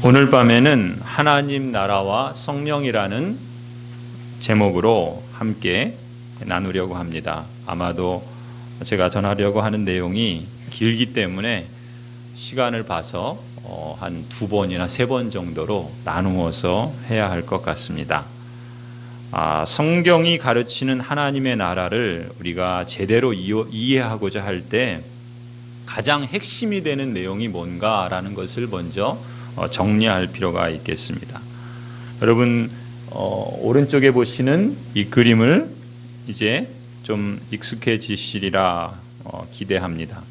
오늘 밤에는 하나님 나라와 성령이라는 제목으로 함께 나누려고 합니다. 아마도 제가 전하려고 하는 내용이 길기 때문에 시간을 봐서 한 2번이나 3번 정도로 나누어서 해야 할 것 같습니다. 성경이 가르치는 하나님의 나라를 우리가 제대로 이해하고자 할 때 가장 핵심이 되는 내용이 뭔가라는 것을 먼저 정리할 필요가 있겠습니다. 여러분 오른쪽에 보시는 이 그림을 이제 좀 익숙해지시리라 기대합니다.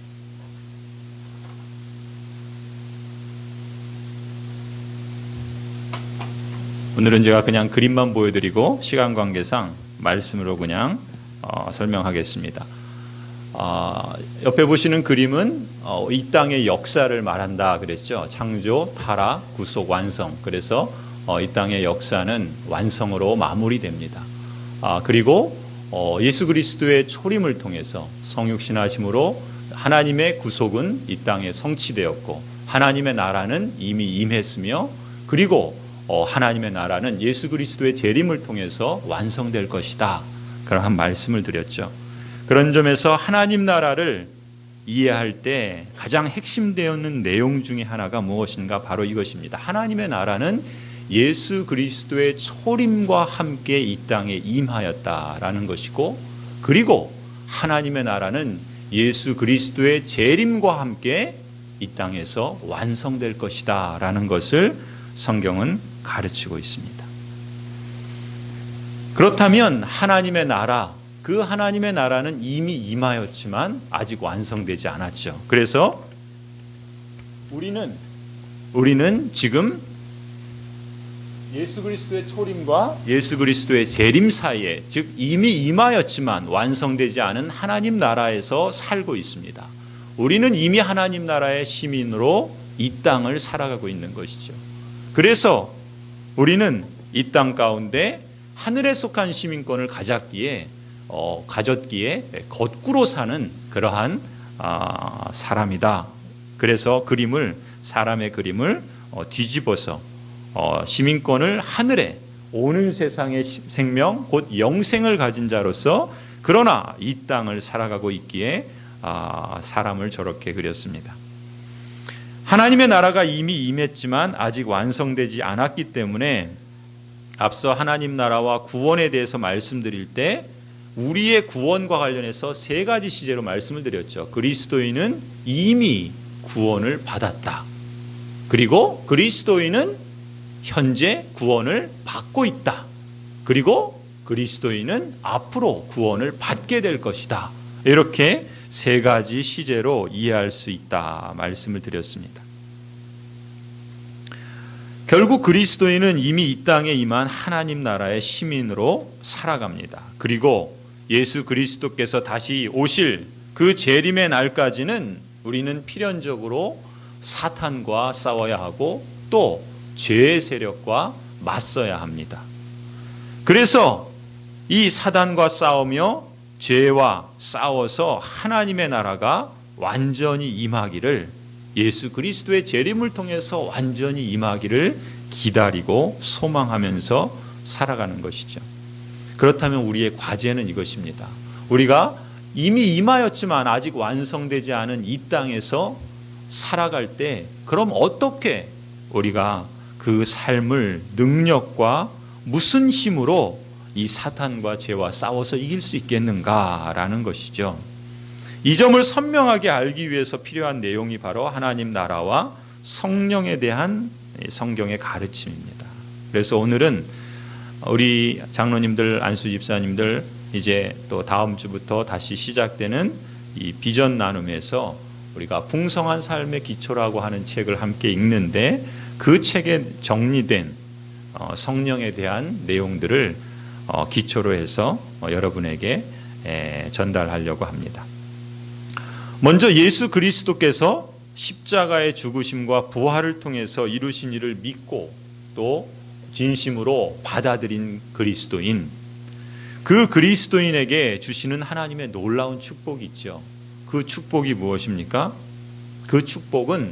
오늘은 제가 그냥 그림만 보여드리고 시간 관계상 말씀으로 그냥 설명하겠습니다. 옆에 보시는 그림은 이 땅의 역사를 말한다 그랬죠. 창조, 타락, 구속, 완성. 그래서 이 땅의 역사는 완성으로 마무리됩니다. 그리고 예수 그리스도의 초림을 통해서 성육신하심으로 하나님의 구속은 이 땅에 성취되었고 하나님의 나라는 이미 임했으며 그리고 하나님의 나라는 예수 그리스도의 재림을 통해서 완성될 것이다. 그런 말씀을 드렸죠. 그런 점에서 하나님 나라를 이해할 때 가장 핵심되는 내용 중에 하나가 무엇인가 바로 이것입니다. 하나님의 나라는 예수 그리스도의 초림과 함께 이 땅에 임하였다라는 것이고 그리고 하나님의 나라는 예수 그리스도의 재림과 함께 이 땅에서 완성될 것이다 라는 것을 성경은 가르치고 있습니다. 그렇다면 하나님의 나라, 그 하나님의 나라는 이미 임하였지만 아직 완성되지 않았죠. 그래서 우리는 지금 예수 그리스도의 초림과 예수 그리스도의 재림 사이에, 즉 이미 임하였지만 완성되지 않은 하나님 나라에서 살고 있습니다. 우리는 이미 하나님 나라의 시민으로 이 땅을 살아가고 있는 것이죠. 그래서 우리는 이 땅 가운데 하늘에 속한 시민권을 가졌기에 거꾸로 사는 그러한 사람이다. 그래서 사람의 그림을 뒤집어서 시민권을 하늘에 오는 세상의 생명 곧 영생을 가진 자로서 그러나 이 땅을 살아가고 있기에 사람을 저렇게 그렸습니다. 하나님의 나라가 이미 임했지만 아직 완성되지 않았기 때문에 앞서 하나님 나라와 구원에 대해서 말씀드릴 때 우리의 구원과 관련해서 3가지 시제로 말씀을 드렸죠. 그리스도인은 이미 구원을 받았다. 그리고 그리스도인은 현재 구원을 받고 있다. 그리고 그리스도인은 앞으로 구원을 받게 될 것이다. 이렇게 3가지 시제로 이해할 수 있다 말씀을 드렸습니다. 결국 그리스도인은 이미 이 땅에 임한 하나님 나라의 시민으로 살아갑니다. 그리고 예수 그리스도께서 다시 오실 그 재림의 날까지는 우리는 필연적으로 사탄과 싸워야 하고 또 죄의 세력과 맞서야 합니다. 그래서 이 사단과 싸우며 죄와 싸워서 하나님의 나라가 완전히 임하기를 예수 그리스도의 재림을 통해서 완전히 임하기를 기다리고 소망하면서 살아가는 것이죠. 그렇다면 우리의 과제는 이것입니다. 우리가 이미 임하였지만 아직 완성되지 않은 이 땅에서 살아갈 때 그럼 어떻게 우리가 그 삶을 능력과 무슨 힘으로 이 사탄과 죄와 싸워서 이길 수 있겠는가라는 것이죠. 이 점을 선명하게 알기 위해서 필요한 내용이 바로 하나님 나라와 성령에 대한 성경의 가르침입니다. 그래서 오늘은 우리 장로님들, 안수 집사님들 이제 또 다음 주부터 다시 시작되는 이 비전 나눔에서 우리가 풍성한 삶의 기초라고 하는 책을 함께 읽는데 그 책에 정리된 성령에 대한 내용들을 기초로 해서 여러분에게 전달하려고 합니다. 먼저 예수 그리스도께서 십자가의 죽으심과 부활을 통해서 이루신 일을 믿고 또 진심으로 받아들인 그리스도인, 그 그리스도인에게 주시는 하나님의 놀라운 축복이 있죠. 그 축복이 무엇입니까? 그 축복은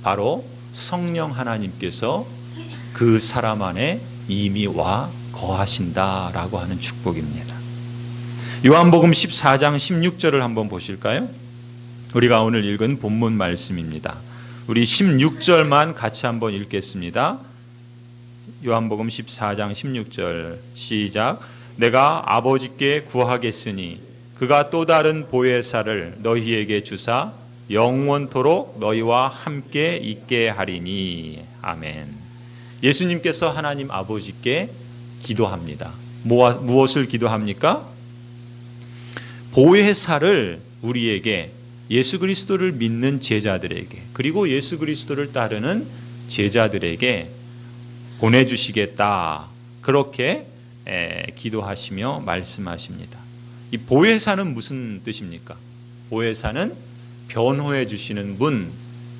바로 성령 하나님께서 그 사람 안에 이미 와 거하신다라고 하는 축복입니다. 요한복음 14장 16절을 한번 보실까요? 우리가 오늘 읽은 본문 말씀입니다. 우리 16절만 같이 한번 읽겠습니다. 요한복음 14장 16절 시작. 내가 아버지께 구하겠으니 그가 또 다른 보혜사를 너희에게 주사 영원토록 너희와 함께 있게 하리니. 아멘. 예수님께서 하나님 아버지께 기도합니다. 무엇을 기도합니까? 보혜사를 우리에게, 예수 그리스도를 믿는 제자들에게, 그리고 예수 그리스도를 따르는 제자들에게 보내주시겠다. 그렇게 기도하시며 말씀하십니다. 이 보혜사는 무슨 뜻입니까? 보혜사는 변호해 주시는 분,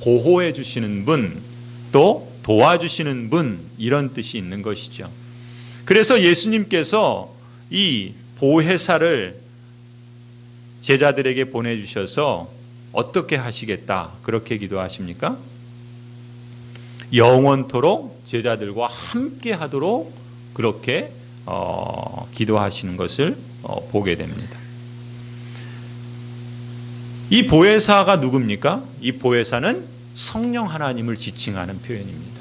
보호해 주시는 분, 또 도와주시는 분, 이런 뜻이 있는 것이죠. 그래서 예수님께서 이 보혜사를 제자들에게 보내주셔서 어떻게 하시겠다, 그렇게 기도하십니까? 영원토록 제자들과 함께 하도록 그렇게 기도하시는 것을 보게 됩니다. 이 보혜사가 누굽니까? 이 보혜사는 성령 하나님을 지칭하는 표현입니다.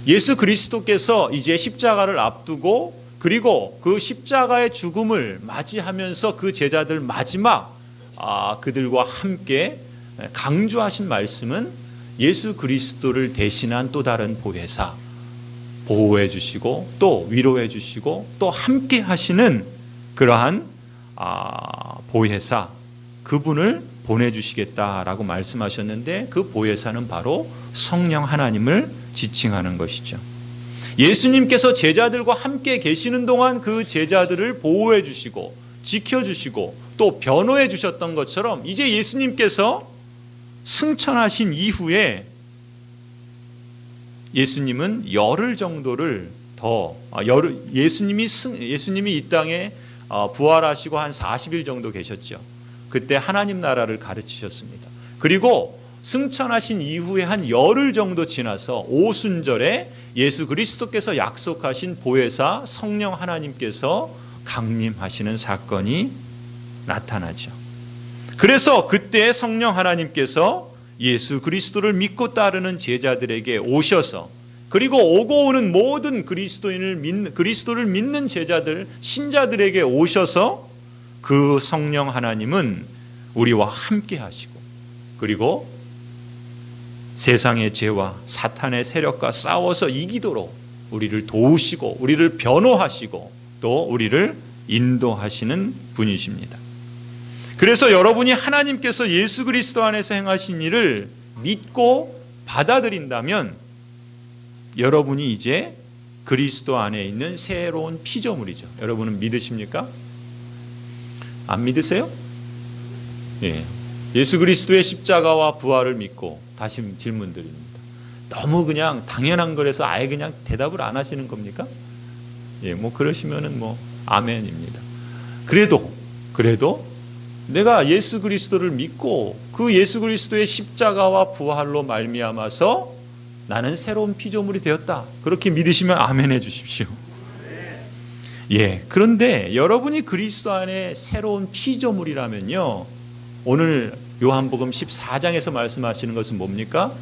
예수 그리스도께서 이제 십자가를 앞두고, 그리고 그 십자가의 죽음을 맞이하면서 그 제자들 마지막 그들과 함께 강조하신 말씀은 예수 그리스도를 대신한 또 다른 보혜사, 보호해 주시고 또 위로해 주시고 또 함께 하시는 그러한 보혜사, 그분을 보내주시겠다라고 말씀하셨는데, 그 보혜사는 바로 성령 하나님을 지칭하는 것이죠. 예수님께서 제자들과 함께 계시는 동안 그 제자들을 보호해 주시고 지켜주시고 또 변호해 주셨던 것처럼, 이제 예수님께서 승천하신 이후에 예수님은 열흘 정도를 더, 예수님이 이 땅에 부활하시고 한 40일 정도 계셨죠. 그때 하나님 나라를 가르치셨습니다. 그리고 승천하신 이후에 한 열흘 정도 지나서 오순절에 예수 그리스도께서 약속하신 보혜사 성령 하나님께서 강림하시는 사건이 나타나죠. 그래서 그때 성령 하나님께서 예수 그리스도를 믿고 따르는 제자들에게 오셔서, 그리고 오고 오는 모든 그리스도를 믿는 제자들, 신자들에게 오셔서 그 성령 하나님은 우리와 함께 하시고, 그리고 세상의 죄와 사탄의 세력과 싸워서 이기도록 우리를 도우시고 우리를 변호하시고 또 우리를 인도하시는 분이십니다. 그래서 여러분이 하나님께서 예수 그리스도 안에서 행하신 일을 믿고 받아들인다면 여러분이 이제 그리스도 안에 있는 새로운 피조물이죠. 여러분은 믿으십니까? 안 믿으세요? 예. 예수 그리스도의 십자가와 부활을 믿고, 다시 질문 드립니다. 너무 그냥 당연한 거라서 아예 그냥 대답을 안 하시는 겁니까? 예, 그러시면은 아멘입니다. 그래도 내가 예수 그리스도를 믿고 그 예수 그리스도의 십자가와 부활로 말미암아서 나는 새로운 피조물이 되었다, 그렇게 믿으시면 아멘 해 주십시오. 예, 그런데 여러분이 그리스도 안에 새로운 피조물이라면요, 오늘 요한복음 14장에서 말씀하시는 것은 뭡니까?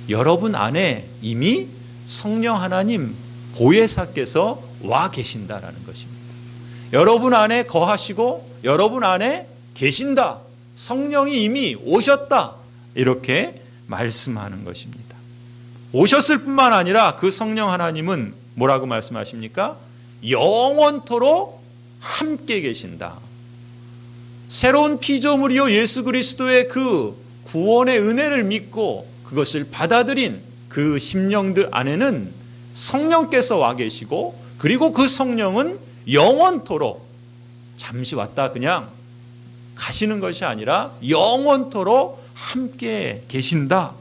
여러분 안에 이미 성령 하나님 보혜사께서 와 계신다라는 것입니다. 여러분 안에 거하시고 여러분 안에 계신다, 성령이 이미 오셨다, 이렇게 말씀하는 것입니다. 오셨을 뿐만 아니라 그 성령 하나님은 뭐라고 말씀하십니까? 영원토록 함께 계신다. 새로운 피조물이요 예수 그리스도의 그 구원의 은혜를 믿고 그것을 받아들인 그 심령들 안에는 성령께서 와 계시고, 그리고 그 성령은 영원토록, 잠시 왔다 그냥 가시는 것이 아니라 영원토록 함께 계신다,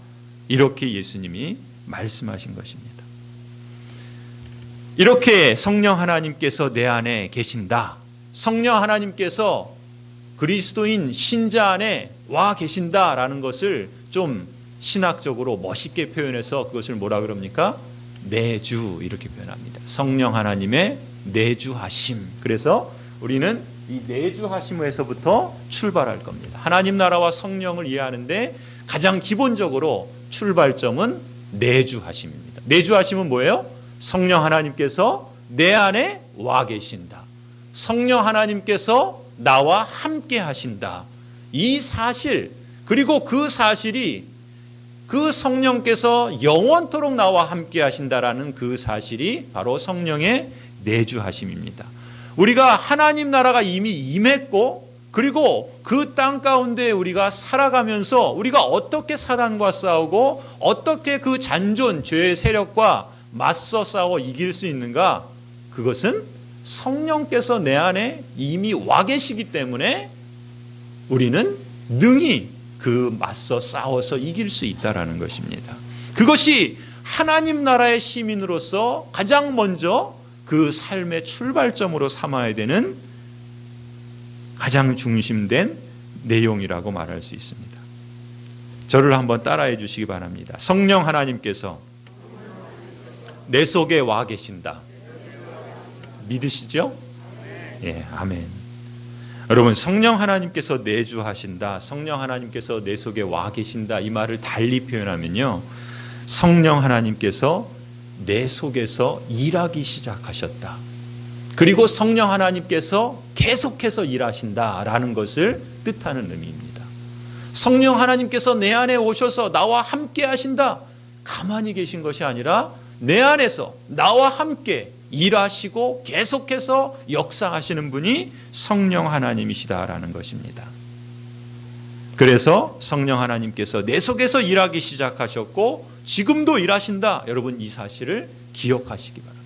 이렇게 예수님이 말씀하신 것입니다. 이렇게 성령 하나님께서 내 안에 계신다, 성령 하나님께서 그리스도인 신자 안에 와 계신다라는 것을 좀 신학적으로 멋있게 표현해서 그것을 뭐라 그럽니까? 내주 이렇게 표현합니다. 성령 하나님의 내주하심. 그래서 우리는 이 내주하심에서부터 출발할 겁니다. 하나님 나라와 성령을 이해하는데 가장 기본적으로 출발점은 내주하심입니다. 내주하심은 뭐예요? 성령 하나님께서 내 안에 와 계신다. 성령 하나님께서 나와 함께 하신다. 이 사실, 그리고 그 사실이 그 성령께서 영원토록 나와 함께 하신다라는 그 사실이 바로 성령의 내주하심입니다. 우리가 하나님 나라가 이미 임했고, 그리고 그 땅 가운데 우리가 살아가면서 우리가 어떻게 사단과 싸우고 어떻게 그 잔존 죄의 세력과 맞서 싸워 이길 수 있는가? 그것은 성령께서 내 안에 이미 와 계시기 때문에 우리는 능히 그 맞서 싸워서 이길 수 있다라는 것입니다. 그것이 하나님 나라의 시민으로서 가장 먼저 그 삶의 출발점으로 삼아야 되는 가장 중심된 내용이라고 말할 수 있습니다. 저를 한번 따라해 주시기 바랍니다. 성령 하나님께서 내 속에 와 계신다. 믿으시죠? 예, 아멘. 여러분, 성령 하나님께서 내주하신다, 성령 하나님께서 내 속에 와 계신다, 이 말을 달리 표현하면요, 성령 하나님께서 내 속에서 일하기 시작하셨다. 그리고 성령 하나님께서 계속해서 일하신다라는 것을 뜻하는 의미입니다. 성령 하나님께서 내 안에 오셔서 나와 함께 하신다. 가만히 계신 것이 아니라 내 안에서 나와 함께 일하시고 계속해서 역사하시는 분이 성령 하나님이시다라는 것입니다. 그래서 성령 하나님께서 내 속에서 일하기 시작하셨고 지금도 일하신다. 여러분, 이 사실을 기억하시기 바랍니다.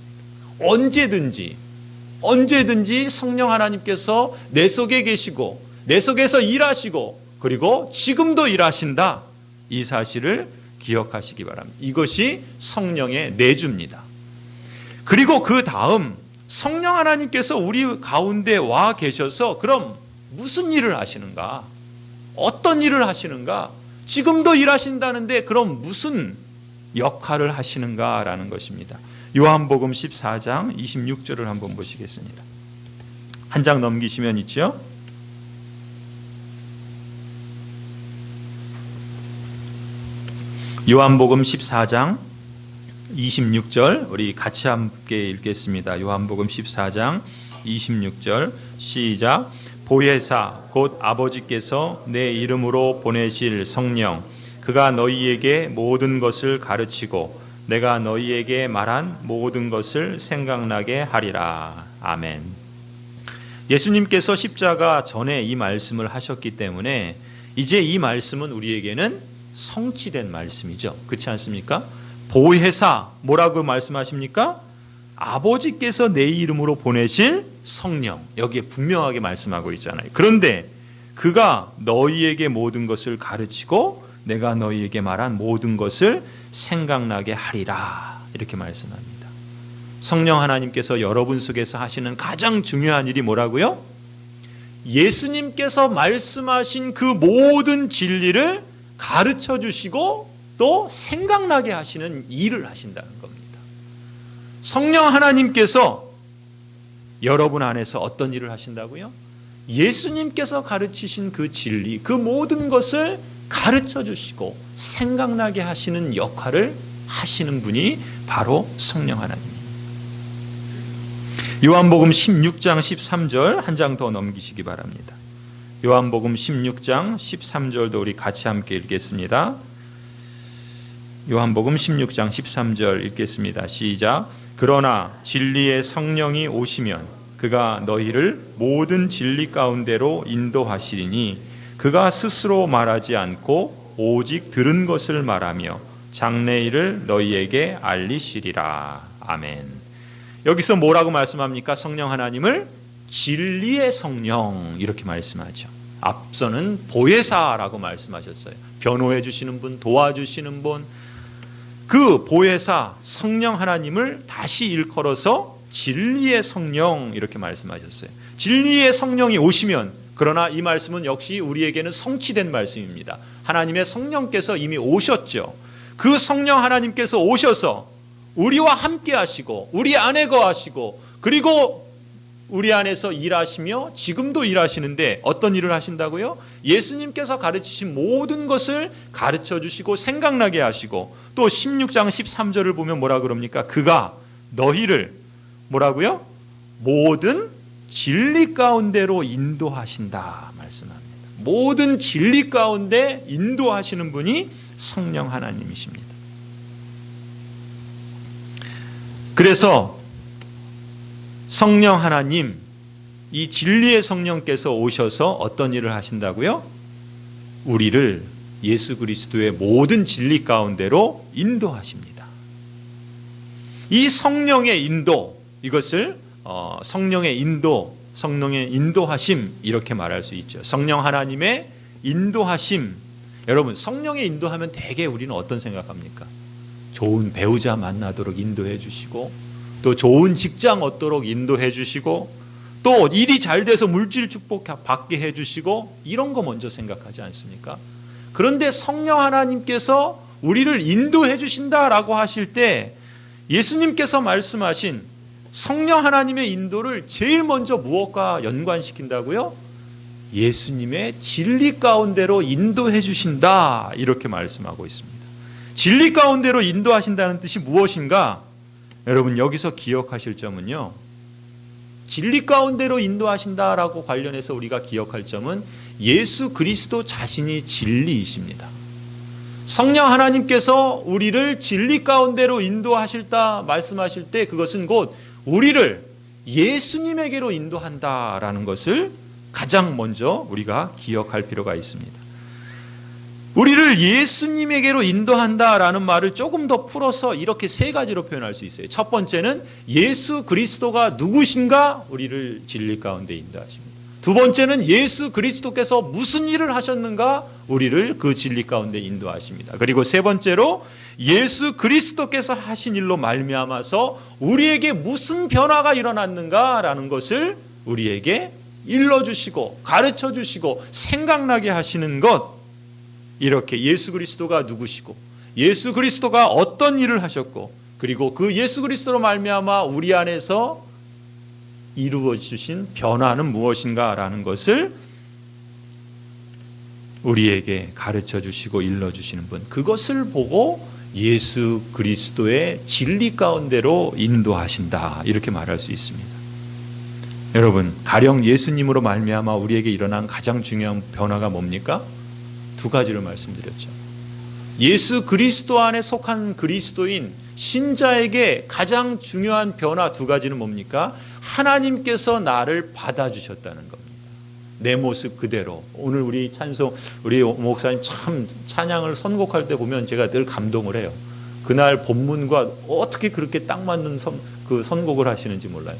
언제든지 성령 하나님께서 내 속에 계시고 내 속에서 일하시고 그리고 지금도 일하신다. 이 사실을 기억하시기 바랍니다. 이것이 성령의 내주입니다. 그리고 그 다음 성령 하나님께서 우리 가운데 와 계셔서 그럼 무슨 일을 하시는가? 어떤 일을 하시는가? 지금도 일하신다는데 그럼 무슨 역할을 하시는가라는 것입니다. 요한복음 14장 26절을 한번 보시겠습니다. 한 장 넘기시면 있죠? 요한복음 14장 26절 우리 같이 함께 읽겠습니다. 요한복음 14장 26절 시작. 보혜사 곧 아버지께서 내 이름으로 보내실 성령 그가 너희에게 모든 것을 가르치고 내가 너희에게 말한 모든 것을 생각나게 하리라. 아멘. 예수님께서 십자가 전에 이 말씀을 하셨기 때문에 이제 이 말씀은 우리에게는 성취된 말씀이죠. 그렇지 않습니까? 보혜사 뭐라고 말씀하십니까? 아버지께서 내 이름으로 보내실 성령, 여기에 분명하게 말씀하고 있잖아요. 그런데 그가 너희에게 모든 것을 가르치고 내가 너희에게 말한 모든 것을 생각나게 하리라. 이렇게 말씀합니다. 성령 하나님께서 여러분 속에서 하시는 가장 중요한 일이 뭐라고요? 예수님께서 말씀하신 그 모든 진리를 가르쳐 주시고 또 생각나게 하시는 일을 하신다는 겁니다. 성령 하나님께서 여러분 안에서 어떤 일을 하신다고요? 예수님께서 가르치신 그 진리, 그 모든 것을 가르쳐 주시고 생각나게 하시는 역할을 하시는 분이 바로 성령 하나님입니다. 요한복음 16장 13절 한 장 더 넘기시기 바랍니다. 요한복음 16장 13절도 우리 같이 함께 읽겠습니다. 요한복음 16장 13절 읽겠습니다. 시작. 그러나 진리의 성령이 오시면 그가 너희를 모든 진리 가운데로 인도하시리니 그가 스스로 말하지 않고 오직 들은 것을 말하며 장래일을 너희에게 알리시리라. 아멘. 여기서 뭐라고 말씀합니까? 성령 하나님을 진리의 성령 이렇게 말씀하죠. 앞서는 보혜사라고 말씀하셨어요. 변호해 주시는 분, 도와주시는 분, 그 보혜사 성령 하나님을 다시 일컬어서 진리의 성령 이렇게 말씀하셨어요. 진리의 성령이 오시면 그러나 이 말씀은 역시 우리에게는 성취된 말씀입니다. 하나님의 성령께서 이미 오셨죠. 그 성령 하나님께서 오셔서 우리와 함께 하시고 우리 안에 거하시고 그리고 우리 안에서 일하시며 지금도 일하시는데 어떤 일을 하신다고요? 예수님께서 가르치신 모든 것을 가르쳐 주시고 생각나게 하시고 또 16장 13절을 보면 뭐라 그럽니까? 그가 너희를 뭐라고요? 모든 진리 가운데로 인도하신다 말씀합니다. 모든 진리 가운데 인도하시는 분이 성령 하나님이십니다. 그래서 성령 하나님, 이 진리의 성령께서 오셔서 어떤 일을 하신다고요? 우리를 예수 그리스도의 모든 진리 가운데로 인도하십니다. 이 성령의 인도, 이것을 성령의 인도, 성령의 인도하심 이렇게 말할 수 있죠. 성령 하나님의 인도하심. 여러분, 성령의 인도하면 대개 우리는 어떤 생각합니까? 좋은 배우자 만나도록 인도해 주시고 또 좋은 직장 얻도록 인도해 주시고 또 일이 잘 돼서 물질 축복 받게 해 주시고 이런 거 먼저 생각하지 않습니까? 그런데 성령 하나님께서 우리를 인도해 주신다라고 하실 때 예수님께서 말씀하신 성령 하나님의 인도를 제일 먼저 무엇과 연관시킨다고요? 예수님의 진리 가운데로 인도해 주신다 이렇게 말씀하고 있습니다. 진리 가운데로 인도하신다는 뜻이 무엇인가? 여러분 여기서 기억하실 점은요. 진리 가운데로 인도하신다라고 관련해서 우리가 기억할 점은 예수 그리스도 자신이 진리이십니다. 성령 하나님께서 우리를 진리 가운데로 인도하실다 말씀하실 때 그것은 곧 우리를 예수님에게로 인도한다라는 것을 가장 먼저 우리가 기억할 필요가 있습니다. 우리를 예수님에게로 인도한다라는 말을 조금 더 풀어서 이렇게 세 가지로 표현할 수 있어요. 첫 번째는 예수 그리스도가 누구신가? 우리를 진리 가운데 인도하십니다. 두 번째는 예수 그리스도께서 무슨 일을 하셨는가? 우리를 그 진리 가운데 인도하십니다. 그리고 세 번째로 예수 그리스도께서 하신 일로 말미암아서 우리에게 무슨 변화가 일어났는가라는 것을 우리에게 일러주시고 가르쳐주시고 생각나게 하시는 것, 이렇게 예수 그리스도가 누구시고 예수 그리스도가 어떤 일을 하셨고 그리고 그 예수 그리스도로 말미암아 우리 안에서 이루어 주신 변화는 무엇인가라는 것을 우리에게 가르쳐 주시고 일러 주시는 분, 그것을 보고 예수 그리스도의 진리 가운데로 인도하신다 이렇게 말할 수 있습니다. 여러분, 가령 예수님으로 말미암아 우리에게 일어난 가장 중요한 변화가 뭡니까? 두 가지를 말씀드렸죠. 예수 그리스도 안에 속한 그리스도인 신자에게 가장 중요한 변화 두 가지는 뭡니까? 하나님께서 나를 받아주셨다는 겁니다. 내 모습 그대로. 오늘 우리 찬송, 우리 목사님 참 찬양을 선곡할 때 보면 제가 늘 감동을 해요. 그날 본문과 어떻게 그렇게 딱 맞는 그 선곡을 하시는지 몰라요.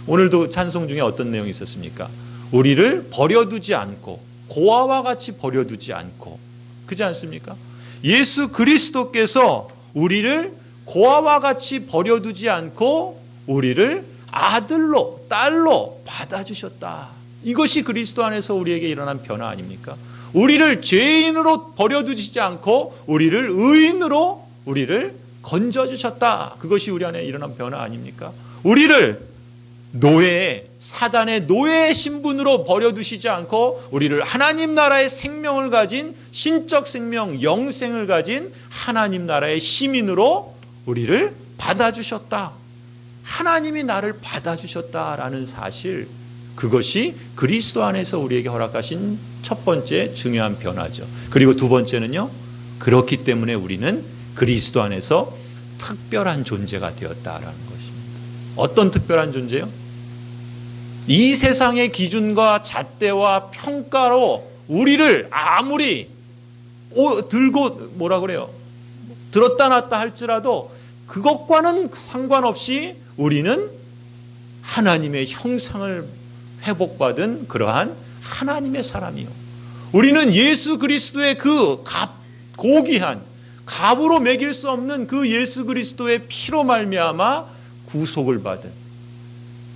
오늘도 찬송 중에 어떤 내용이 있었습니까? 우리를 버려두지 않고 고아와 같이 버려두지 않고, 그렇지 않습니까? 예수 그리스도께서 우리를 고아와 같이 버려두지 않고 우리를 아들로 딸로 받아주셨다. 이것이 그리스도 안에서 우리에게 일어난 변화 아닙니까? 우리를 죄인으로 버려두지 않고 우리를 의인으로 우리를 건져주셨다. 그것이 우리 안에 일어난 변화 아닙니까? 우리를 노예, 사단의 노예의 신분으로 버려두시지 않고 우리를 하나님 나라의 생명을 가진 신적 생명, 영생을 가진 하나님 나라의 시민으로 우리를 받아주셨다. 하나님이 나를 받아주셨다라는 사실, 그것이 그리스도 안에서 우리에게 허락하신 첫 번째 중요한 변화죠. 그리고 두 번째는요, 그렇기 때문에 우리는 그리스도 안에서 특별한 존재가 되었다라는 것입니다. 어떤 특별한 존재요? 이 세상의 기준과 잣대와 평가로 우리를 아무리 들고 뭐라 그래요? 들었다 놨다 할지라도 그것과는 상관없이 우리는 하나님의 형상을 회복받은 그러한 하나님의 사람이요. 우리는 예수 그리스도의 그 고귀한 값으로 매길 수 없는 그 예수 그리스도의 피로 말미암아 구속을 받은,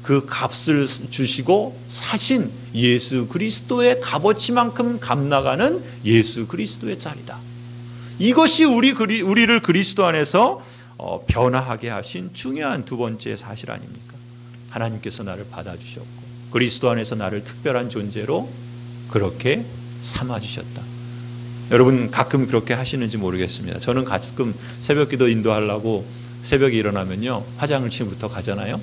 그 값을 주시고 사신 예수 그리스도의 값어치만큼 값나가는 예수 그리스도의 짤이다. 이것이 우리를 그리스도 안에서 변화하게 하신 중요한 두 번째 사실 아닙니까? 하나님께서 나를 받아주셨고 그리스도 안에서 나를 특별한 존재로 그렇게 삼아주셨다. 여러분 가끔 그렇게 하시는지 모르겠습니다. 저는 가끔 새벽기도 인도하려고 새벽에 일어나면요 화장실부터 가잖아요.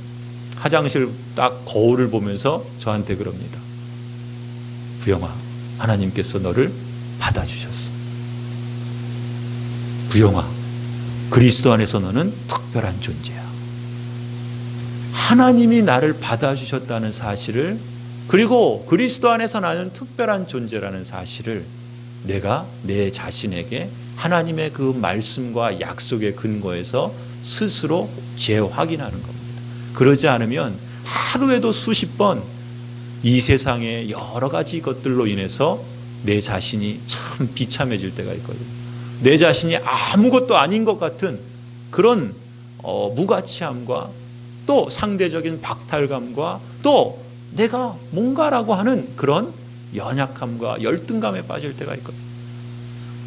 화장실 딱 거울을 보면서 저한테 그럽니다. 부영아, 하나님께서 너를 받아주셨어. 부영아, 그리스도 안에서 너는 특별한 존재야. 하나님이 나를 받아주셨다는 사실을, 그리고 그리스도 안에서 나는 특별한 존재라는 사실을 내가 내 자신에게 하나님의 그 말씀과 약속의 근거에서 스스로 재확인하는 겁니다. 그러지 않으면 하루에도 수십 번 이 세상의 여러 가지 것들로 인해서 내 자신이 참 비참해질 때가 있거든요. 내 자신이 아무것도 아닌 것 같은 그런 무가치함과 또 상대적인 박탈감과 또 내가 뭔가라고 하는 그런 연약함과 열등감에 빠질 때가 있거든요.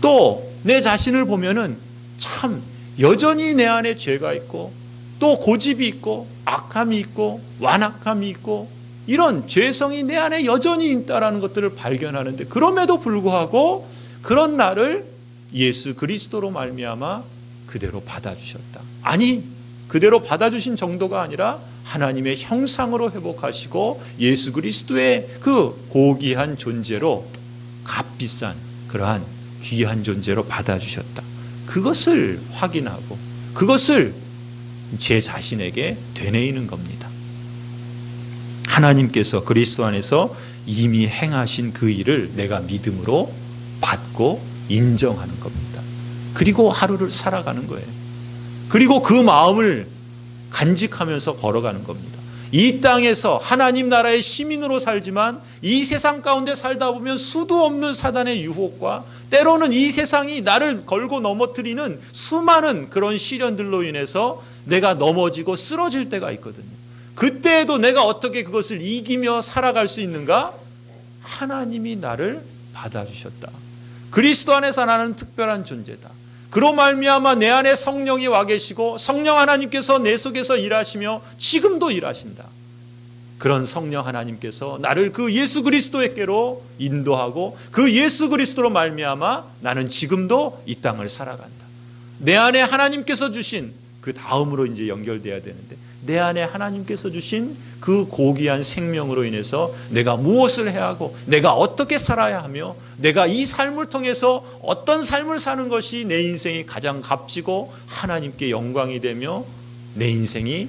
또 내 자신을 보면은 참 여전히 내 안에 죄가 있고 또 고집이 있고 악함이 있고 완악함이 있고 이런 죄성이 내 안에 여전히 있다라는 것들을 발견하는데, 그럼에도 불구하고 그런 나를 예수 그리스도로 말미암아 그대로 받아주셨다. 아니, 그대로 받아주신 정도가 아니라 하나님의 형상으로 회복하시고 예수 그리스도의 그 고귀한 존재로, 값비싼 그러한 귀한 존재로 받아주셨다. 그것을 확인하고 그것을 제 자신에게 되뇌이는 겁니다. 하나님께서 그리스도 안에서 이미 행하신 그 일을 내가 믿음으로 받고 인정하는 겁니다. 그리고 하루를 살아가는 거예요. 그리고 그 마음을 간직하면서 걸어가는 겁니다. 이 땅에서 하나님 나라의 시민으로 살지만 이 세상 가운데 살다 보면 수도 없는 사단의 유혹과 때로는 이 세상이 나를 걸고 넘어뜨리는 수많은 그런 시련들로 인해서 내가 넘어지고 쓰러질 때가 있거든요. 그때에도 내가 어떻게 그것을 이기며 살아갈 수 있는가? 하나님이 나를 받아주셨다. 그리스도 안에서 나는 특별한 존재다. 그로 말미암아 내 안에 성령이 와 계시고 성령 하나님께서 내 속에서 일하시며 지금도 일하신다. 그런 성령 하나님께서 나를 그 예수 그리스도에게로 인도하고 그 예수 그리스도로 말미암아 나는 지금도 이 땅을 살아간다. 내 안에 하나님께서 주신, 그 다음으로 이제 연결돼야 되는데, 내 안에 하나님께서 주신 그 고귀한 생명으로 인해서 내가 무엇을 해야 하고 내가 어떻게 살아야 하며 내가 이 삶을 통해서 어떤 삶을 사는 것이 내 인생이 가장 값지고 하나님께 영광이 되며 내 인생이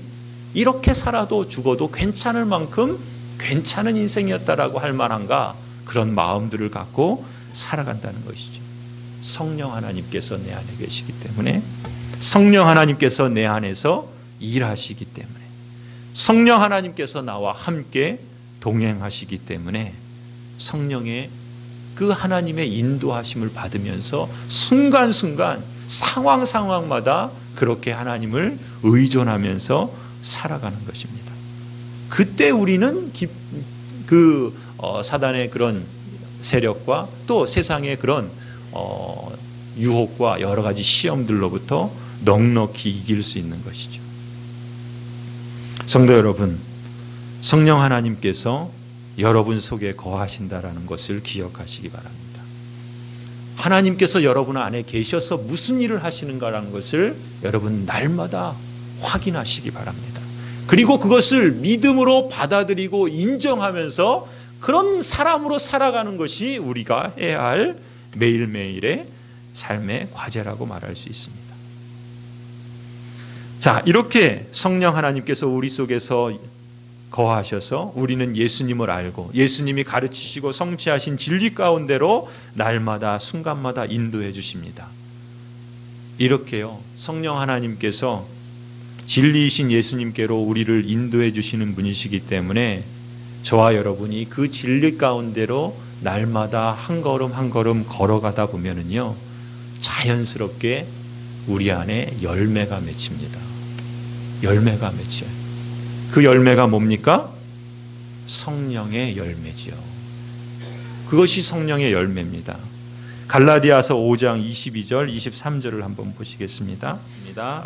이렇게 살아도 죽어도 괜찮을 만큼 괜찮은 인생이었다라고 할 만한가, 그런 마음들을 갖고 살아간다는 것이죠. 성령 하나님께서 내 안에 계시기 때문에, 성령 하나님께서 내 안에서 일하시기 때문에, 성령 하나님께서 나와 함께 동행하시기 때문에 성령의 그 하나님의 인도하심을 받으면서 순간순간 상황마다 그렇게 하나님을 의존하면서 살아가는 것입니다. 그때 우리는 사단의 그런 세력과 또 세상의 그런 유혹과 여러 가지 시험들로부터 넉넉히 이길 수 있는 것이죠. 성도 여러분, 성령 하나님께서 여러분 속에 거하신다라는 것을 기억하시기 바랍니다. 하나님께서 여러분 안에 계셔서 무슨 일을 하시는가라는 것을 여러분 날마다 확인하시기 바랍니다. 그리고 그것을 믿음으로 받아들이고 인정하면서 그런 사람으로 살아가는 것이 우리가 해야 할 매일매일의 삶의 과제라고 말할 수 있습니다. 자, 이렇게 성령 하나님께서 우리 속에서 거하셔서 우리는 예수님을 알고 예수님이 가르치시고 성취하신 진리 가운데로 날마다 순간마다 인도해 주십니다. 이렇게요, 성령 하나님께서 진리이신 예수님께로 우리를 인도해 주시는 분이시기 때문에 저와 여러분이 그 진리 가운데로 날마다 한 걸음 한 걸음 걸어가다 보면은요, 자연스럽게 우리 안에 열매가 맺힙니다. 열매가 맺혀요. 그 열매가 뭡니까? 성령의 열매지요. 그것이 성령의 열매입니다. 갈라디아서 5장 22절 23절을 한번 보시겠습니다.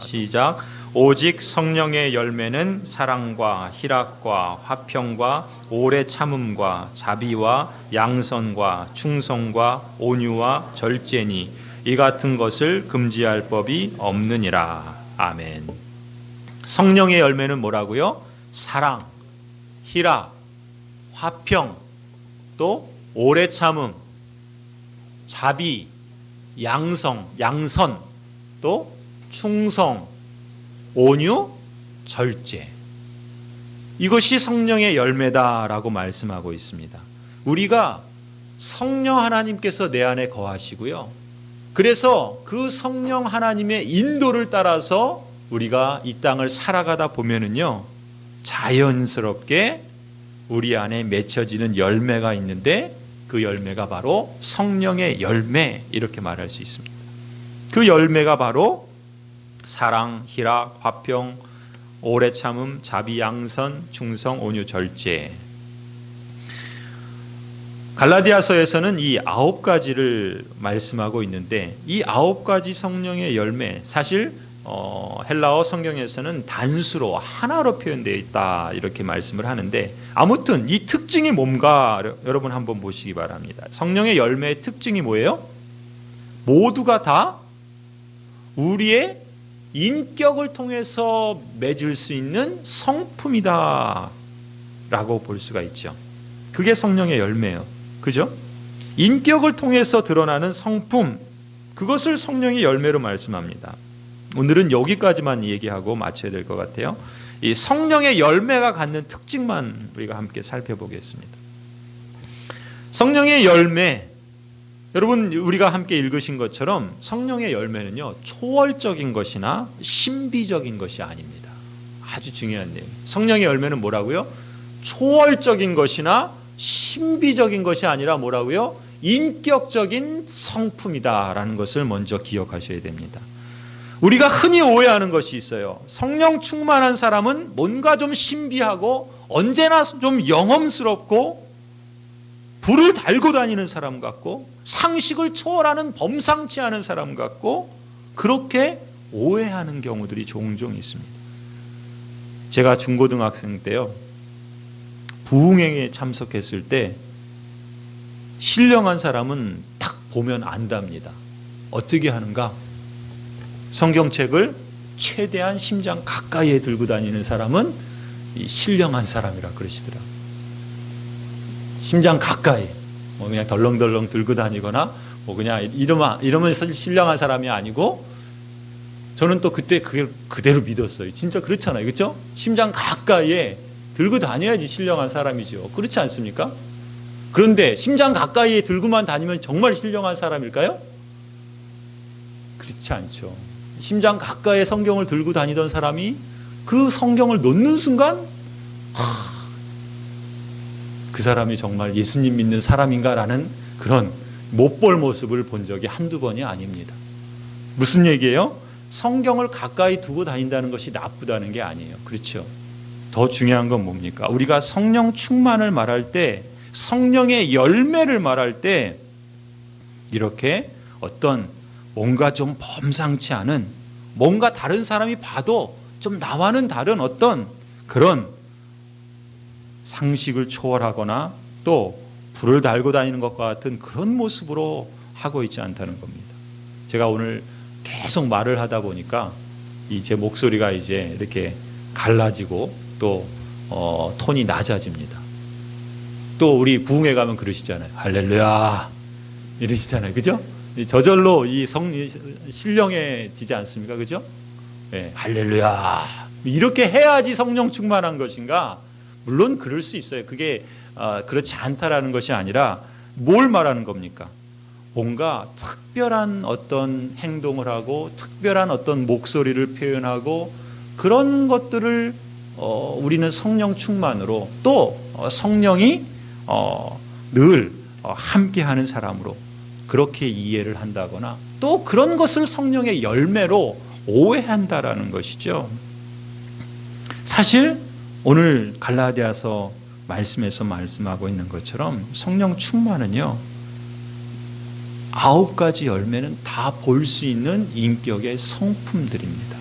시작. 오직 성령의 열매는 사랑과 희락과 화평과 오래 참음과 자비와 양선과 충성과 온유와 절제니 이 같은 것을 금지할 법이 없느니라. 아멘. 성령의 열매는 뭐라고요? 사랑, 희락, 화평, 또 오래 참음, 자비, 양선, 또 충성, 온유, 절제. 이것이 성령의 열매다라고 말씀하고 있습니다. 우리가 성령 하나님께서 내 안에 거하시고요. 그래서 그 성령 하나님의 인도를 따라서 우리가 이 땅을 살아가다 보면은요, 자연스럽게 우리 안에 맺혀지는 열매가 있는데 그 열매가 바로 성령의 열매, 이렇게 말할 수 있습니다. 그 열매가 바로 사랑, 희락, 화평, 오래 참음, 자비, 양선, 충성, 온유, 절제. 갈라디아서에서는 이 9가지를 말씀하고 있는데 이 9가지 성령의 열매, 사실 헬라어 성경에서는 단수로 하나로 표현되어 있다 이렇게 말씀을 하는데, 아무튼 이 특징이 뭔가 여러분 한번 보시기 바랍니다. 성령의 열매의 특징이 뭐예요? 모두가 다 우리의 인격을 통해서 맺을 수 있는 성품이다 라고 볼 수가 있죠. 그게 성령의 열매예요. 그죠? 인격을 통해서 드러나는 성품, 그것을 성령의 열매로 말씀합니다. 오늘은 여기까지만 얘기하고 마쳐야 될 것 같아요. 이 성령의 열매가 갖는 특징만 우리가 함께 살펴보겠습니다. 성령의 열매, 여러분 우리가 함께 읽으신 것처럼 성령의 열매는요, 초월적인 것이나 신비적인 것이 아닙니다. 아주 중요한 내용. 성령의 열매는 뭐라고요? 초월적인 것이나 신비적인 것이 아니라 뭐라고요? 인격적인 성품이다라는 것을 먼저 기억하셔야 됩니다. 우리가 흔히 오해하는 것이 있어요. 성령 충만한 사람은 뭔가 좀 신비하고 언제나 좀 영험스럽고 불을 달고 다니는 사람 같고 상식을 초월하는 범상치 않은 사람 같고, 그렇게 오해하는 경우들이 종종 있습니다. 제가 중고등학생 때요, 부흥회에 참석했을 때 신령한 사람은 딱 보면 안답니다. 어떻게 하는가? 성경책을 최대한 심장 가까이에 들고 다니는 사람은 이 신령한 사람이라 그러시더라. 심장 가까이, 뭐 그냥 덜렁덜렁 들고 다니거나 뭐 그냥 이러면 신령한 사람이 아니고, 저는 또 그때 그걸 그대로 믿었어요. 진짜 그렇잖아요, 그렇죠? 심장 가까이에 들고 다녀야지 신령한 사람이죠. 그렇지 않습니까? 그런데 심장 가까이에 들고만 다니면 정말 신령한 사람일까요? 그렇지 않죠. 심장 가까이에 성경을 들고 다니던 사람이 그 성경을 놓는 순간, 그 사람이 정말 예수님 믿는 사람인가라는 그런 못 볼 모습을 본 적이 한두 번이 아닙니다. 무슨 얘기예요? 성경을 가까이 두고 다닌다는 것이 나쁘다는 게 아니에요. 그렇죠? 더 중요한 건 뭡니까? 우리가 성령 충만을 말할 때, 성령의 열매를 말할 때 이렇게 어떤 뭔가 좀 범상치 않은, 뭔가 다른 사람이 봐도 좀 나와는 다른 어떤 그런 상식을 초월하거나 또 불을 달고 다니는 것과 같은 그런 모습으로 하고 있지 않다는 겁니다. 제가 오늘 계속 말을 하다 보니까 제 목소리가 이제 이렇게 갈라지고 또 톤이 낮아집니다. 또 우리 부흥회 가면 그러시잖아요. 할렐루야 이러시잖아요. 그죠? 저절로 신령해지지 않습니까? 그죠? 네, 할렐루야 이렇게 해야지 성령 충만한 것인가? 물론 그럴 수 있어요. 그게 그렇지 않다라는 것이 아니라 뭘 말하는 겁니까? 뭔가 특별한 어떤 행동을 하고 특별한 어떤 목소리를 표현하고 그런 것들을 우리는 성령 충만으로, 또 성령이 늘 함께하는 사람으로 그렇게 이해를 한다거나, 또 그런 것을 성령의 열매로 오해한다라는 것이죠. 사실 오늘 갈라디아서 말씀에서 말씀하고 있는 것처럼 성령 충만은요, 9가지 열매는 다 볼 수 있는 인격의 성품들입니다.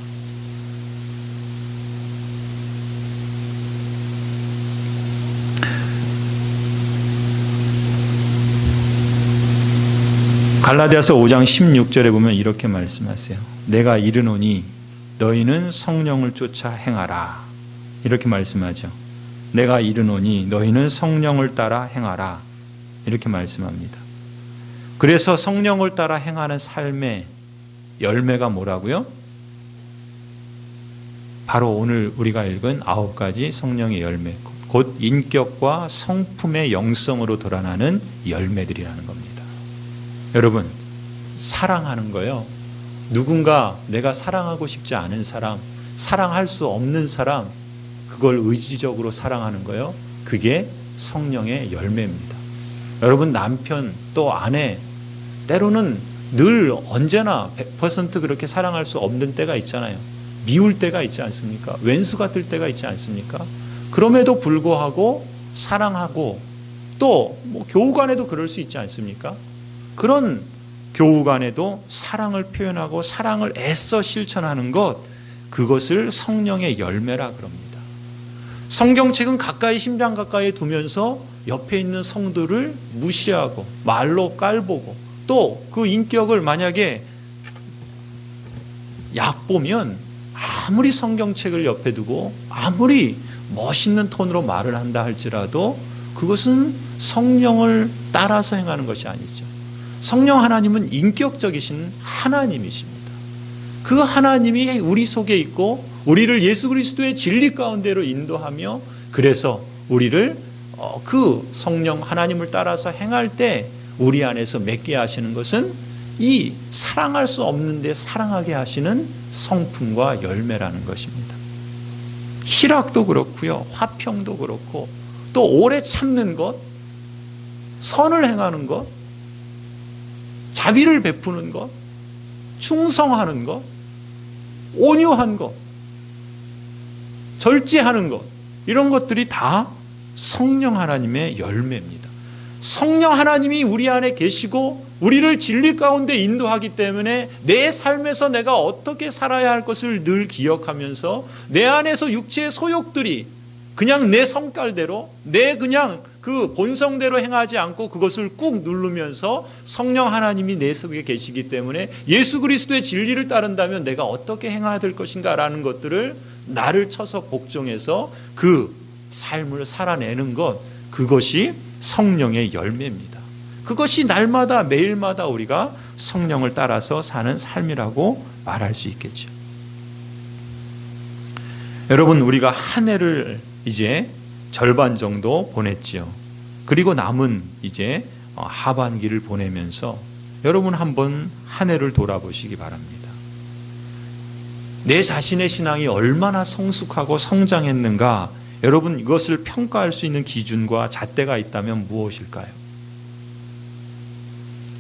갈라디아서 5장 16절에 보면 이렇게 말씀하세요. 내가 이르노니 너희는 성령을 쫓아 행하라. 이렇게 말씀하죠. 내가 이르노니 너희는 성령을 따라 행하라. 이렇게 말씀합니다. 그래서 성령을 따라 행하는 삶의 열매가 뭐라고요? 바로 오늘 우리가 읽은 9가지 성령의 열매, 곧 인격과 성품의 영성으로 드러나는 열매들이라는 겁니다. 여러분, 사랑하는 거요, 누군가 내가 사랑하고 싶지 않은 사람, 사랑할 수 없는 사람, 그걸 의지적으로 사랑하는 거요, 그게 성령의 열매입니다. 여러분, 남편 또 아내, 때로는 늘 언제나 100% 그렇게 사랑할 수 없는 때가 있잖아요. 미울 때가 있지 않습니까? 왼수 같을 때가 있지 않습니까? 그럼에도 불구하고 사랑하고, 또 뭐 교우 간에도 그럴 수 있지 않습니까? 그런 교우 간에도 사랑을 표현하고 사랑을 애써 실천하는 것, 그것을 성령의 열매라 그럽니다. 성경책은 가까이, 심장 가까이 두면서 옆에 있는 성도를 무시하고 말로 깔보고, 또 그 인격을 만약에 얕보면 아무리 성경책을 옆에 두고 아무리 멋있는 톤으로 말을 한다 할지라도 그것은 성령을 따라서 행하는 것이 아니죠. 성령 하나님은 인격적이신 하나님이십니다. 그 하나님이 우리 속에 있고 우리를 예수 그리스도의 진리 가운데로 인도하며, 그래서 우리를 그 성령 하나님을 따라서 행할 때 우리 안에서 맺게 하시는 것은 이 사랑할 수 없는데 사랑하게 하시는 성품과 열매라는 것입니다. 희락도 그렇고요, 화평도 그렇고, 또 오래 참는 것, 선을 행하는 것, 자비를 베푸는 것, 충성하는 것, 온유한 것, 절제하는 것, 이런 것들이 다 성령 하나님의 열매입니다. 성령 하나님이 우리 안에 계시고 우리를 진리 가운데 인도하기 때문에 내 삶에서 내가 어떻게 살아야 할 것을 늘 기억하면서 내 안에서 육체의 소욕들이 그냥 내 성깔대로, 내 그냥 그 본성대로 행하지 않고 그것을 꾹 누르면서 성령 하나님이 내 속에 계시기 때문에 예수 그리스도의 진리를 따른다면 내가 어떻게 행해야 될 것인가라는 것들을 나를 쳐서 복종해서 그 삶을 살아내는 것, 그것이 성령의 열매입니다. 그것이 날마다 매일마다 우리가 성령을 따라서 사는 삶이라고 말할 수 있겠죠. 여러분, 우리가 한 해를 이제 절반 정도 보냈지요. 그리고 남은 이제 하반기를 보내면서 여러분 한번 한 해를 돌아보시기 바랍니다. 내 자신의 신앙이 얼마나 성숙하고 성장했는가, 여러분 이것을 평가할 수 있는 기준과 잣대가 있다면 무엇일까요?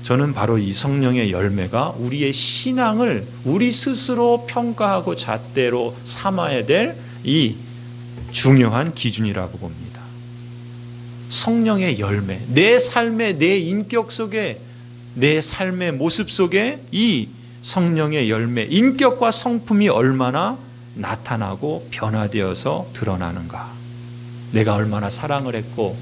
저는 바로 이 성령의 열매가 우리의 신앙을 우리 스스로 평가하고 잣대로 삼아야 될 이 중요한 기준이라고 봅니다. 성령의 열매, 내 삶의, 내 인격 속에, 내 삶의 모습 속에 이 성령의 열매, 인격과 성품이 얼마나 나타나고 변화되어서 드러나는가. 내가 얼마나 사랑을 했고,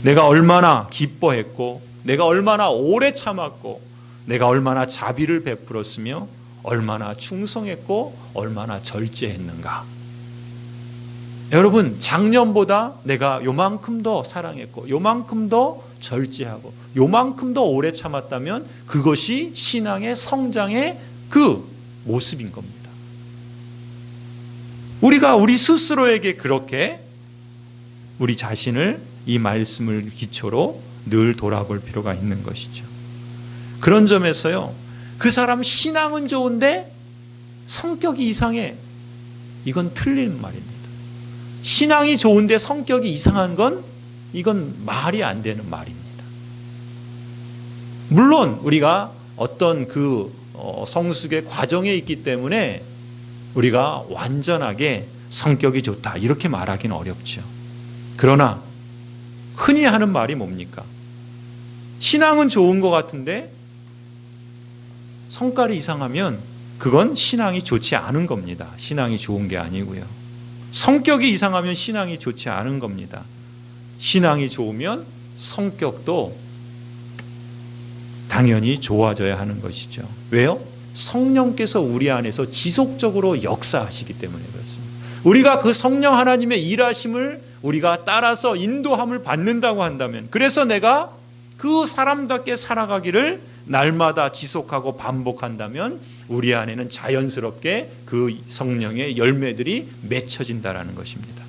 내가 얼마나 기뻐했고, 내가 얼마나 오래 참았고, 내가 얼마나 자비를 베풀었으며 얼마나 충성했고 얼마나 절제했는가. 여러분, 작년보다 내가 요만큼 더 사랑했고 요만큼 더 절제하고 요만큼 더 오래 참았다면 그것이 신앙의 성장의 그 모습인 겁니다. 우리가 우리 스스로에게 그렇게 우리 자신을 이 말씀을 기초로 늘 돌아볼 필요가 있는 것이죠. 그런 점에서요, 그 사람 신앙은 좋은데 성격이 이상해, 이건 틀린 말입니다. 신앙이 좋은데 성격이 이상한 건 이건 말이 안 되는 말입니다. 물론 우리가 어떤 그 성숙의 과정에 있기 때문에 우리가 완전하게 성격이 좋다 이렇게 말하기는 어렵죠. 그러나 흔히 하는 말이 뭡니까? 신앙은 좋은 것 같은데 성깔이 이상하면 그건 신앙이 좋지 않은 겁니다. 신앙이 좋은 게 아니고요. 성격이 이상하면 신앙이 좋지 않은 겁니다. 신앙이 좋으면 성격도 당연히 좋아져야 하는 것이죠. 왜요? 성령께서 우리 안에서 지속적으로 역사하시기 때문에 그렇습니다. 우리가 그 성령 하나님의 일하심을 우리가 따라서 인도함을 받는다고 한다면, 그래서 내가 그 사람답게 살아가기를 날마다 지속하고 반복한다면 우리 안에는 자연스럽게 그 성령의 열매들이 맺혀진다라는 것입니다.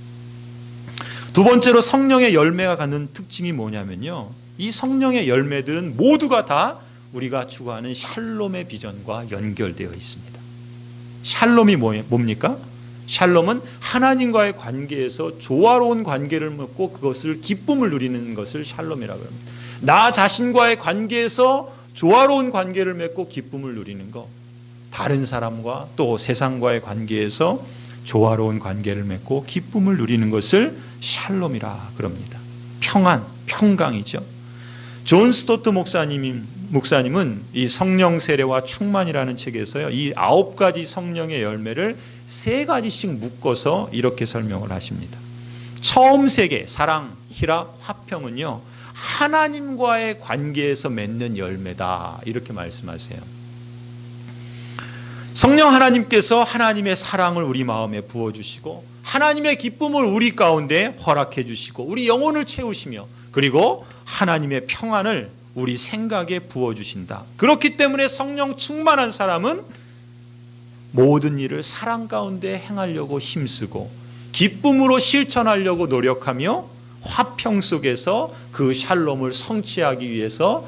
두 번째로 성령의 열매가 갖는 특징이 뭐냐면요, 이 성령의 열매들은 모두가 다 우리가 추구하는 샬롬의 비전과 연결되어 있습니다. 샬롬이 뭡니까? 샬롬은 하나님과의 관계에서 조화로운 관계를 맺고 그것을 기쁨을 누리는 것을 샬롬이라고 합니다. 나 자신과의 관계에서 조화로운 관계를 맺고 기쁨을 누리는 것, 다른 사람과 또 세상과의 관계에서 조화로운 관계를 맺고 기쁨을 누리는 것을 샬롬이라 그럽니다. 평안, 평강이죠. 존 스토트 목사님은 이 성령 세례와 충만이라는 책에서요, 이 9가지 성령의 열매를 3가지씩 묶어서 이렇게 설명을 하십니다. 처음 3개, 사랑, 희락, 화평은요, 하나님과의 관계에서 맺는 열매다 이렇게 말씀하세요. 성령 하나님께서 하나님의 사랑을 우리 마음에 부어주시고 하나님의 기쁨을 우리 가운데 허락해 주시고 우리 영혼을 채우시며, 그리고 하나님의 평안을 우리 생각에 부어주신다. 그렇기 때문에 성령 충만한 사람은 모든 일을 사랑 가운데 행하려고 힘쓰고 기쁨으로 실천하려고 노력하며 화평 속에서 그 샬롬을 성취하기 위해서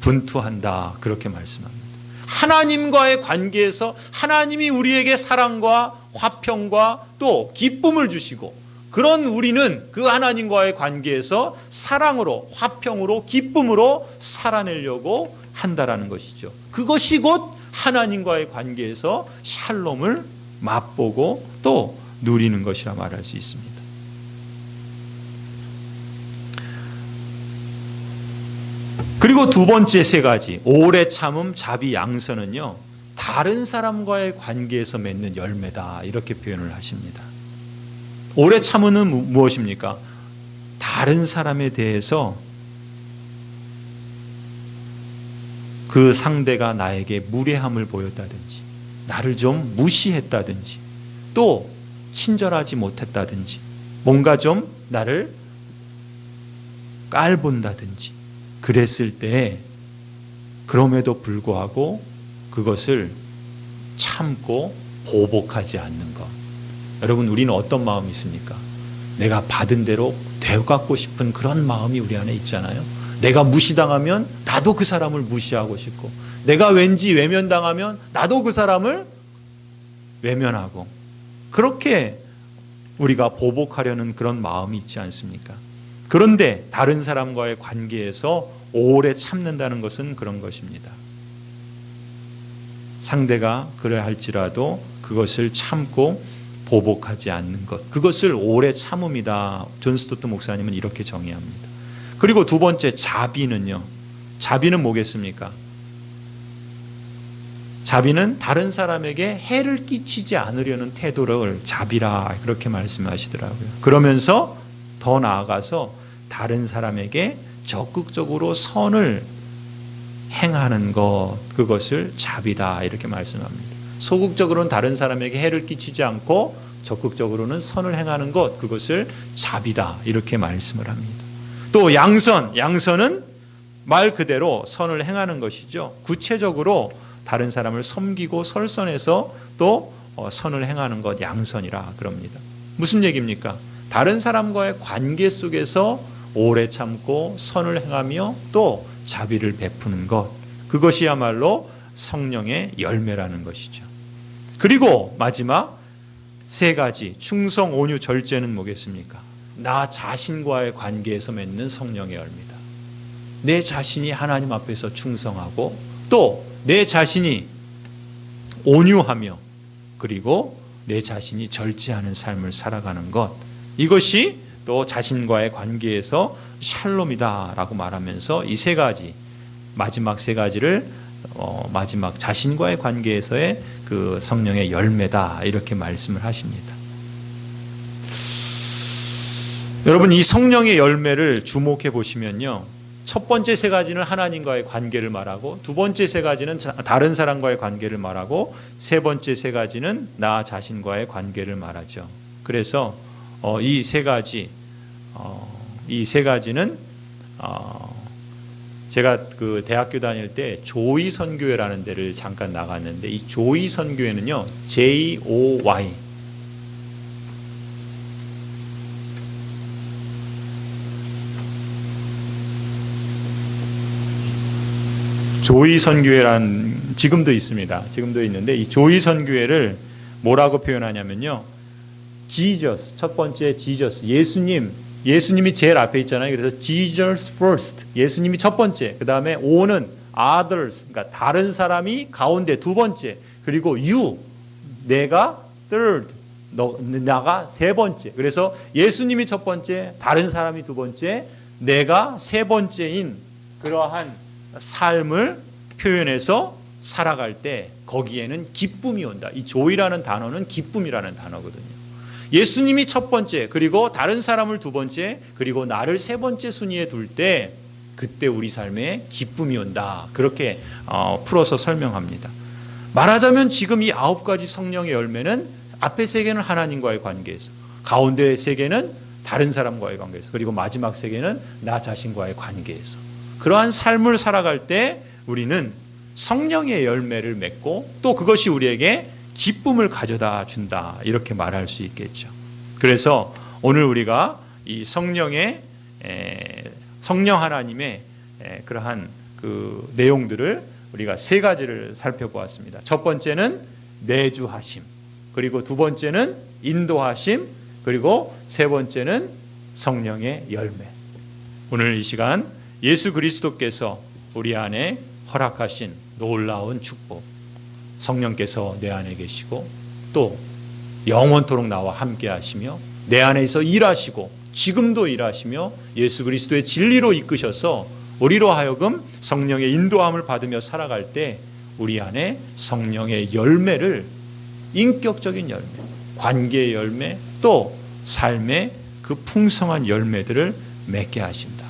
분투한다. 그렇게 말씀합니다. 하나님과의 관계에서 하나님이 우리에게 사랑과 화평과 또 기쁨을 주시고, 그런 우리는 그 하나님과의 관계에서 사랑으로, 화평으로, 기쁨으로 살아내려고 한다라는 것이죠. 그것이 곧 하나님과의 관계에서 샬롬을 맛보고 또 누리는 것이라 말할 수 있습니다. 그리고 두 번째 3가지, 오래 참음, 자비, 양선은요, 다른 사람과의 관계에서 맺는 열매다 이렇게 표현을 하십니다. 오래 참음은 무엇입니까? 다른 사람에 대해서 그 상대가 나에게 무례함을 보였다든지 나를 좀 무시했다든지 또 친절하지 못했다든지 뭔가 좀 나를 깔본다든지 그랬을 때, 그럼에도 불구하고 그것을 참고 보복하지 않는 것. 여러분, 우리는 어떤 마음이 있습니까? 내가 받은 대로 되갚고 싶은 그런 마음이 우리 안에 있잖아요. 내가 무시당하면 나도 그 사람을 무시하고 싶고, 내가 왠지 외면당하면 나도 그 사람을 외면하고, 그렇게 우리가 보복하려는 그런 마음이 있지 않습니까? 그런데 다른 사람과의 관계에서 오래 참는다는 것은 그런 것입니다. 상대가 그래 할지라도 그것을 참고 보복하지 않는 것, 그것을 오래 참음이다. 존 스토트 목사님은 이렇게 정의합니다. 그리고 두 번째, 자비는요, 자비는 뭐겠습니까? 자비는 다른 사람에게 해를 끼치지 않으려는 태도를 자비라 그렇게 말씀하시더라고요. 그러면서 더 나아가서 다른 사람에게 적극적으로 선을 행하는 것, 그것을 자비다 이렇게 말씀합니다. 소극적으로는 다른 사람에게 해를 끼치지 않고 적극적으로는 선을 행하는 것, 그것을 자비다 이렇게 말씀을 합니다. 또 양선은 말 그대로 선을 행하는 것이죠. 구체적으로 다른 사람을 섬기고 설선해서 또 선을 행하는 것, 양선이라 그럽니다. 무슨 얘기입니까? 다른 사람과의 관계 속에서 오래 참고 선을 행하며 또 자비를 베푸는 것, 그것이야말로 성령의 열매라는 것이죠. 그리고 마지막 3가지, 충성, 온유, 절제는 뭐겠습니까? 나 자신과의 관계에서 맺는 성령의 열매다. 내 자신이 하나님 앞에서 충성하고 또 내 자신이 온유하며 그리고 내 자신이 절제하는 삶을 살아가는 것, 이것이 또 자신과의 관계에서 샬롬이다라고 말하면서 이 세 가지, 마지막 세 가지를 마지막 자신과의 관계에서의 그 성령의 열매다 이렇게 말씀을 하십니다. 여러분, 이 성령의 열매를 주목해 보시면요, 첫 번째 세 가지는 하나님과의 관계를 말하고, 두 번째 세 가지는 다른 사람과의 관계를 말하고, 세 번째 세 가지는 나 자신과의 관계를 말하죠. 그래서 이 세 가지는 제가 그 대학교 다닐 때 조이 선교회라는 데를 잠깐 나갔는데, 이 조이 선교회는요, JOY, 조이 선교회란 지금도 있습니다. 지금도 있는데, 이 조이 선교회를 뭐라고 표현하냐면요, Jesus, 첫 번째 Jesus, 예수님이 제일 앞에 있잖아요. 그래서 Jesus first, 예수님이 첫 번째, 그 다음에 O는 others, 그러니까 다른 사람이 가운데 두 번째, 그리고 you, 내가 third, 나가 세 번째. 그래서 예수님이 첫 번째, 다른 사람이 두 번째, 내가 세 번째인 그러한 삶을 표현해서 살아갈 때 거기에는 기쁨이 온다. 이 조이라는 단어는 기쁨이라는 단어거든요. 예수님이 첫 번째, 그리고 다른 사람을 두 번째, 그리고 나를 세 번째 순위에 둘 때 그때 우리 삶에 기쁨이 온다. 그렇게 풀어서 설명합니다. 말하자면 지금 이 9가지 성령의 열매는 앞에 세 개는 하나님과의 관계에서, 가운데 세 개는 다른 사람과의 관계에서, 그리고 마지막 세 개는 나 자신과의 관계에서, 그러한 삶을 살아갈 때 우리는 성령의 열매를 맺고 또 그것이 우리에게 기쁨을 가져다 준다, 이렇게 말할 수 있겠죠. 그래서 오늘 우리가 이 성령 하나님의 그러한 그 내용들을 우리가 세 가지를 살펴보았습니다. 첫 번째는 내주하심, 그리고 두 번째는 인도하심, 그리고 세 번째는 성령의 열매. 오늘 이 시간 예수 그리스도께서 우리 안에 허락하신 놀라운 축복, 성령께서 내 안에 계시고 또 영원토록 나와 함께 하시며 내 안에서 일하시고 지금도 일하시며 예수 그리스도의 진리로 이끄셔서 우리로 하여금 성령의 인도함을 받으며 살아갈 때 우리 안에 성령의 열매를, 인격적인 열매, 관계의 열매, 또 삶의 그 풍성한 열매들을 맺게 하신다.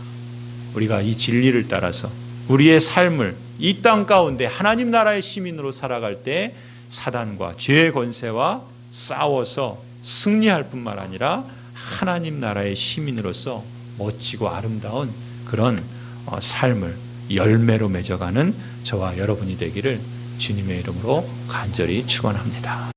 우리가 이 진리를 따라서 우리의 삶을 이 땅 가운데 하나님 나라의 시민으로 살아갈 때 사단과 죄의 권세와 싸워서 승리할 뿐만 아니라 하나님 나라의 시민으로서 멋지고 아름다운 그런 삶을 열매로 맺어가는 저와 여러분이 되기를 주님의 이름으로 간절히 축원합니다.